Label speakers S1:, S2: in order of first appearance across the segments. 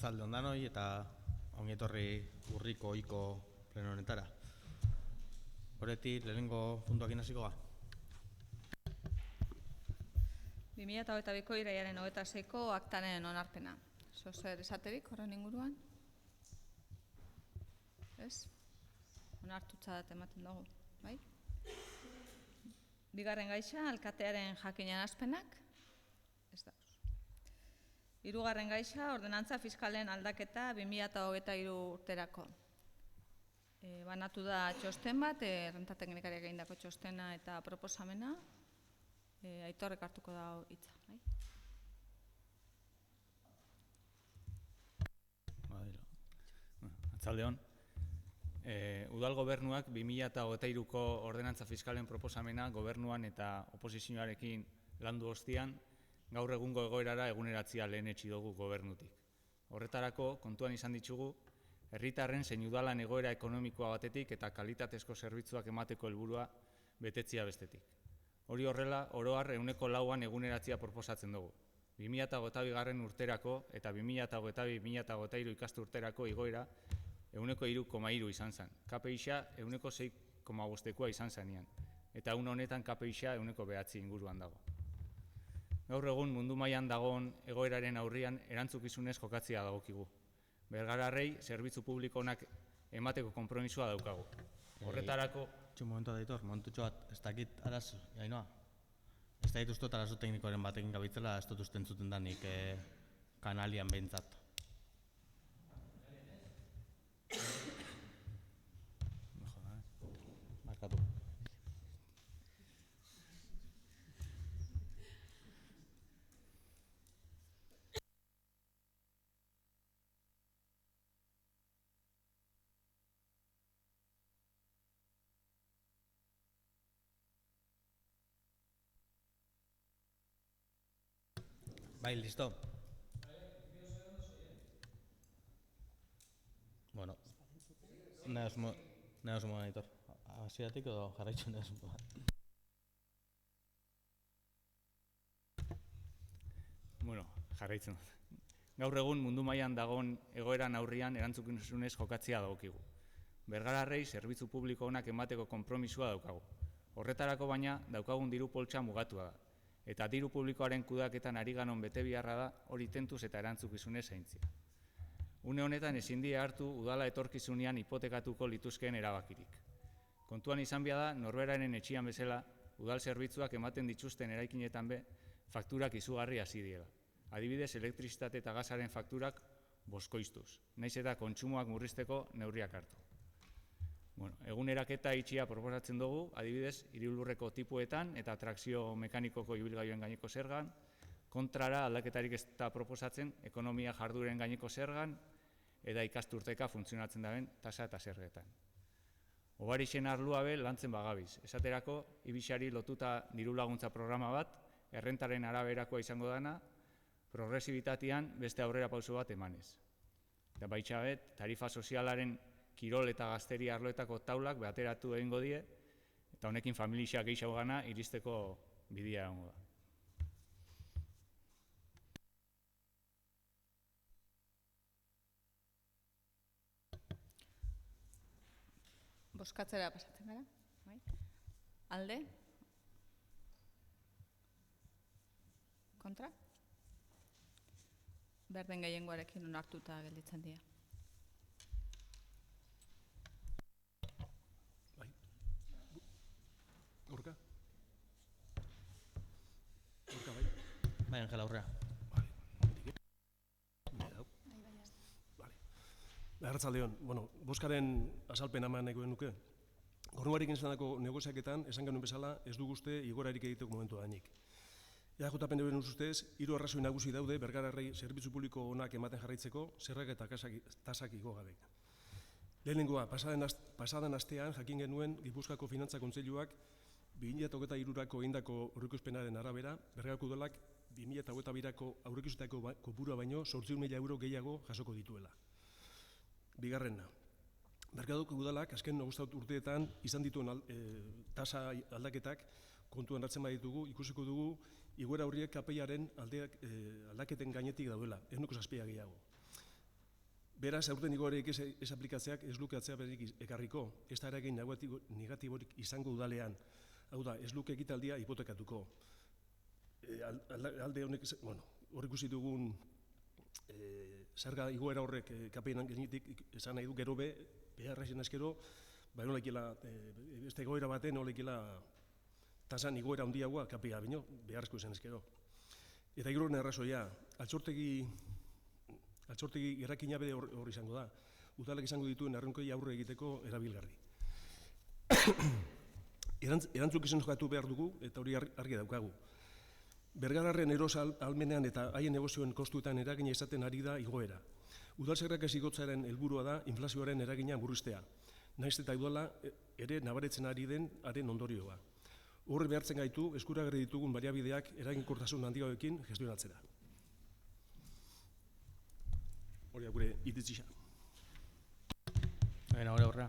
S1: Arratsalde on danoi eta ongi etorri urriko ohiko pleno honetara. Horretik, lehenengo puntuakin hasiko ga.
S2: 2022ko irailaren 26ko aktaren onarpena. Zer esaterik horren inguruan? Ez? Onartutzat ematen dugu, bai? Bigarren gaixa, alkatearen jakinarazpenak? Ez da. Hirugarren gaixa, ordenantza fiskalen aldaketa 2023 urterako. Banatu da txosten bat, errenta teknikariak egindako txostena eta proposamena. Aitorrek hartuko da hitza, bai?
S3: Arratsaldeon. Udal gobernuak 2023ko ordenantza fiskalen proposamena gobernuan eta oposizioarekin landu ostean, gaur egungo egoerara eguneratzea lehenetsi dugu gobernutik. Horretarako, kontuan izan ditugu, herritarren zein udalan egoera ekonomikoa batetik eta kalitatezko zerbitzuak emateko helburua betetzea bestetik. Hori horrela, oro har 4%an eguneratzea proposatzen dugu. 2022 urterako eta 2022-2023 ikasturterako igoera 3,3 izan zen. KPI-a 6,5 izan zenean. Eta honetan KPI-a 9 inguruan dago. Gaur egun mundu mailan dagoen egoeraren aurrian erantzukizunez jokatzea dagokigu. Bergararrei zerbitzu publiko onak emateko konpromisoa daukagu. Horretarako...
S1: Momentu da, Aitor, momentutxo bat, ez dakit arazo, Jainoa? Ez dakit ustot arazo teknikoren batekin gabitzela, ez dut uste entzuten danik kanalian behintzat. Markatu. Bai, listo. Bueno, nahi oso moan, Aitor. Hasieratik edo jarraitzen nahi oso moan.
S3: Bueno, jarraitzen. Gaur egun mundu mailan dagoen egoeran aurrian erantzukizunez jokatzea dagokigu. Bergararrei zerbitzu publiko onak emateko konpromisoa daukagu. Horretarako baina daukagun diru poltsa mugatua da. Eta diru publikoaren kudeaketan ari ganon bete biharra da hori tentuz eta erantzukizunez zaintzea. Une honetan ezin dira hartu udala etorkizunean hipotekatuko lituzkeen erabakirik. Kontuan izan behar da, norberaren etxian bezala, udal zerbitzuak ematen dituzten eraikinetan be, fakturak izugarri hasi diela. Adibidez, elektrizitate eta gasaren fakturak boskoiztuz, naiz eta kontsumoak murrizteko neurriak hartu. Eguneraketa itxia proposatzen dugu, adibidez, hiriburreko tipuetan eta trakzio mekanikoko ibilgailuen gaineko zergan, kontrara aldaketarik ez da proposatzen ekonomia jarduren gaineko zergan eta ikasturteka funtzionatzen daben tasa eta zergetan. Obarixen arlua be lantzen bagabiz. Esaterako, ibixari lotuta diru laguntza programa bat, errentaren araberakoa izango dana, progresibitatean beste aurrera pauso bat emanez. Eta baitxabet, tarifa sozialaren kirol eta gazteri arloetako taulak behateratu egingo die, eta honekin familiak gehiago gana iristeko bidea egongo da.
S2: Boskatzera pasatzen gara, bai? Alde? Kontra? Berden gehiengoarekin onartuta gelditzen dira.
S4: Bai. Gorka? Gorka, bai.
S1: Bai, Angela, aurrea.
S4: Arratsaldeon, boskaren azalpen eman nahiko nuke. Gobernuarekin izandako negoziaketan, esan genuen bezala, ez du guzti igorarik egiteko momentu dainik. EAJ-PNV-ren ustez, 3 arrazoi nagusi daude bergararrei zerbitzu publiko onak ematen jarraitzeko, zerrak eta tasak igo gabe. Lehenengoa, pasadan astean jakin genuen Gipuzkoako Finantza Kontseiluak 2023ko egindako aurreikuspenaren arabera, Bergarako Udalak 2022ko aurreikusitako kopurua baino 800.000 euro gehiago jasoko dituela. Bigarrena, Bergarako Udalak azken urteetan izan dituen tasa aldaketak kontuan hartzen baditugu, ikusiko dugu igoera horiek KPI-aren aldaketen gainetik daudela, 7% gehiago. Beraz, aurten igoerek ez aplikatzeak ez luke atzea berik ekarriko, ez da eragin negatiborik izango udalean. Hau da, ez luke ekitaldia hipotekatuko. Alde honek, hor ikusi dugun zerga igoera horrek KPIan genitik esan nahi du gero beharra izan eskero, beste egoera baten olekila tasan igoera handiagoa KPIa bino, beharrezko izan eskero. Eta hirugarren arrazoia, altxortegi errakina bere hor izango da. Udalak izango dituen erronkei aurre egiteko erabilgarri. Erantzukizun jokatu behar dugu eta hori argi daukagu. Bergararren eros almenean eta haien negozioen kostuetan eragina izaten ari da igoera. Udalzerrak ez igotzaren helburua da inflazioaren eragina murriztea. Naiz eta udala ere nabaretzen ari den haren ondorioa. Horre behartzen gaitu eskuragarri ditugun baliabideak eraginkortasun handiagoekin gestionatzera. Hori gure iritzia.
S1: Aurrea.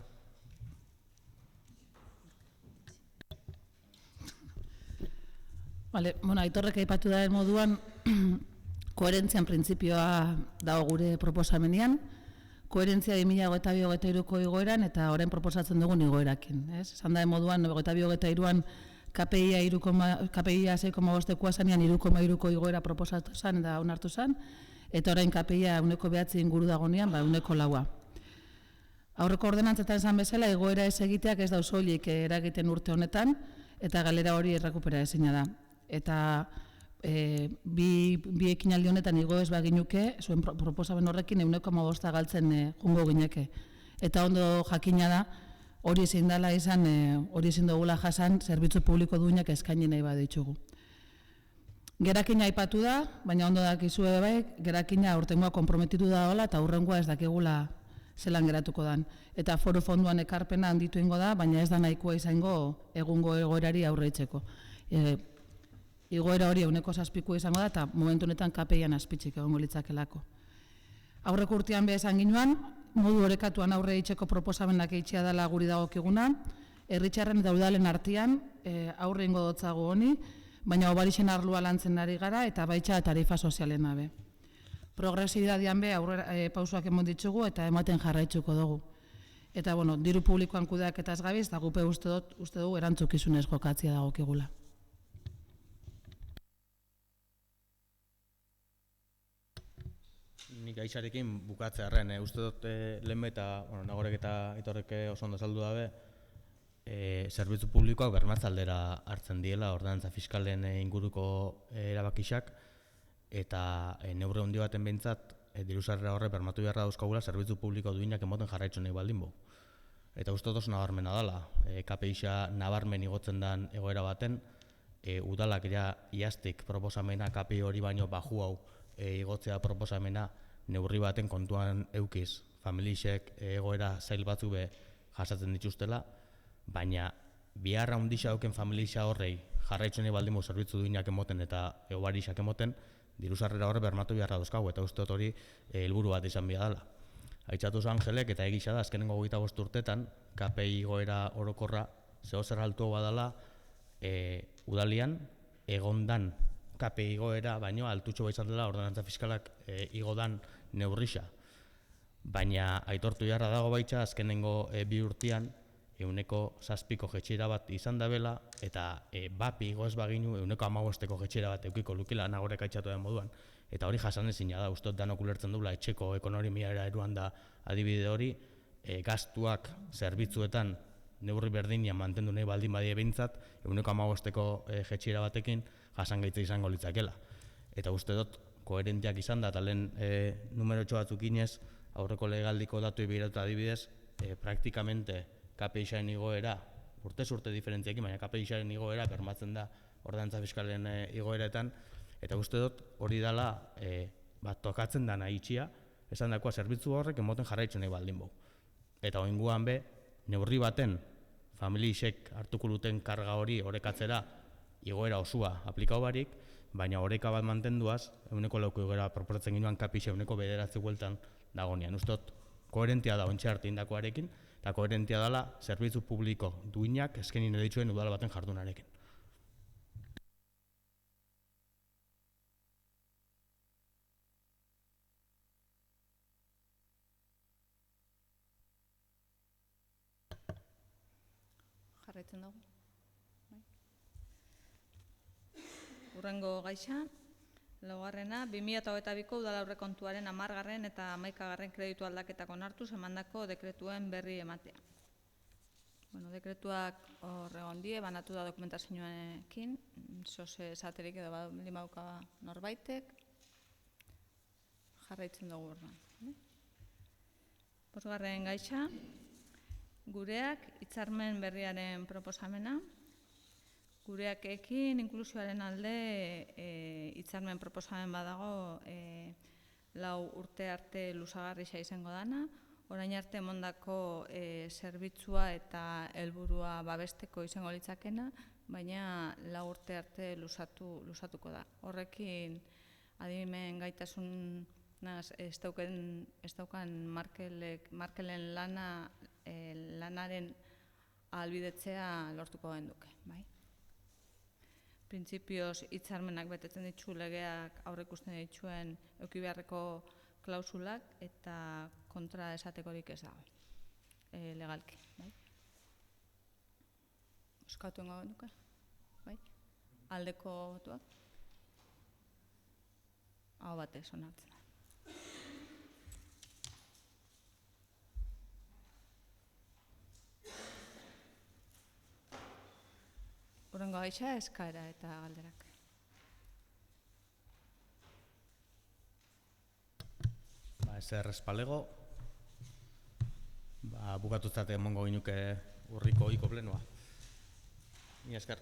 S5: Aitorrek aipatu daren moduan, koherentzian printzipioa dago gure proposamenean, koherentzia 2022ko igoeran eta orain proposatzen dugun igoerakin. Esan da moduan, 2022an KPIa 6,5koa zanean 3,3ko igoera proposatu zen eta onartu zen, eta orain KPIa 1,9 inguru dagonean, 1,4. Aurreko ordenantzetan esan bezala, igoera ez egiteak ez da soilik eragiten urte honetan, eta galera hori errekupera ezina da. Eta bi ekinaldi honetan igo ez baginuke, zuen proposamen horrekin 1,5 galtzen jungo gineke. Eta ondo jakina da, hori ezin dela izan, hori ezin dugula jasan, zerbitzu publiko duinak eskaini nahi baditugu. Gerakina aipatu da, baina ondo dakizue bai, gerakina aurtengoa konprometitu da hola, eta hurrengoa ez dakigula zelan geratuko dan. Eta foru fonduan ekarpena handitu ingo da, baina ez da nahikoa izango egungo egoerari aurre itzeko. Igoera hori 6,0 izango da, eta momentu honetan KPIan azpitzik egongo litzakelako. Aurreko urtean esan ginoan, modu orekatuan aurre itzeko proposamenak eitxea dela guri dagokiguna, herritxarren eta udalen artean aurre ingo dotzago honi, baina obarixen arlua lantzen ari gara eta baitxa tarifa sozialen abe. Progresibidadian pausoak emon ditugu eta ematen jarraitzuko dugu. Eta, diru publikoan kudeaketaz gabiz, eta gupe uste dugu erantzukizunez jokatzia dagokigula.
S1: Nik aixarekin bukatzearen, uste dut lehen eta Nagorek eta Aitorrek oso ondo azaldu dabe, zerbitzu publikoak bermatzaldera hartzen diela, ordenantza fiskalen inguruko erabakixak, eta neurri handi baten behintzat, diru-sarrera horre bermatu beharra dauzkagula zerbitzu publiko duinak emoten jarraitzen nahi baldin bu. Eta uste dut oso nabarmena dela, KPIa nabarmen igotzen den egoera baten, udalak iaztik proposamena KPI hori baino baju hau igotzea proposamena neurri baten kontuan eukiz. Familixek egoera zail batzu be jasatzen dituztela, baina biharra handixa dauken familixa horrei jarraitzen nahi baldin bu zerbitzu duinak emoten eta egobarixak emoten, diru-sarrera horre bermatu beharra dauzkagu, eta uste dut hori helburu bat izan behar dela. Aitzatu Angelek eta egisa da, azkenengo 25 urtetan, KPI igoera orokorra zehozer altu badala udalian, egondan KPI igoera, baino altutxo baizatela ordenantza fiskalak igodan neurrixa. Baina aitortu jarra dago baitxa, azkenengo 2 urtean, 7ko jetxera bat izan dabela, eta bapi igo ez baginu 15ko jetxera bat eukiko lukila Nagorek aitzatu den moduan. Eta hori jasan ezina da, ustot danok ulertzen dula etxeko ekonomiara eruan da adibide hori, gastuak zerbitzuetan neurri berdinean mantendu nahi baldin badie behintzat, 15ko jetxera batekin jasan gaitza izango litzakela. Eta uste dut, koherentiak izan da, eta lehen numerotxo batzuk inez, aurreko legaldiko datu ibiratu adibidez, praktikamente KPIaren igoera, urte diferentziakin, baina KPIaren igoera bermatzen da ordenantza fiskalen igoeretan, eta uste dut hori dela tokatzen dana itxia, esan dakoa zerbitzu horrek emoten jarraitzen nahi baldin bau. Eta oinguan be, neurri baten, familixek hartuko duten karga hori orekatzera igoera osua aplikau barik, baina oreka bat mantenduaz, 9ko igoera proposatzen ginoan KPIa 9,9 bueltan dagonean. Uste dut, koherentia da ontsa arte indakoarekin, eta koherentia dela zerbitzu publiko duinak eskenin editxuen udala baten jardunarekin.
S2: Jarraitzen dugu. Bai. Hurrengo gaixa, laugarrena, 2022ko udal aurrekontuaren 10. eta 11. kreditu aldaketak onartuz emandako dekretuen berri ematea. Bueno, dekretuak horregon die, banatu da dokumentazioarekin, zoze esaterik edo limauka norbaitek, jarraitzen dugu orduan. Bosgarren gaixa, gureak hitzarmen berriaren proposamena. Gureakekin inklusioaren alde hitzarmen proposamen badago 4 urte arte luzagarria izango dana, orain arte emandako zerbitzua eta helburua babesteko izango litzakena, baina 4 urte arte luzatuko da. Horrekin adimen gaitasun ez daukan Markelen lanaren ahalbidetzea lortuko genduke. Bai? Printzipioz hitzarmenak betetzen ditu legeak aurreikusten dituen eduki beharreko klausulak eta kontra esatekorik ez dago legalki. Bai? Eskatu ingo genduke? Bai? Aldeko botuak? Aho batez onartzen da. Hurrengo gaixa, eskaera eta galderak.
S1: Ezer espalego, bukatutzat emongo ginuke urriko iko plenoa. Mila esker.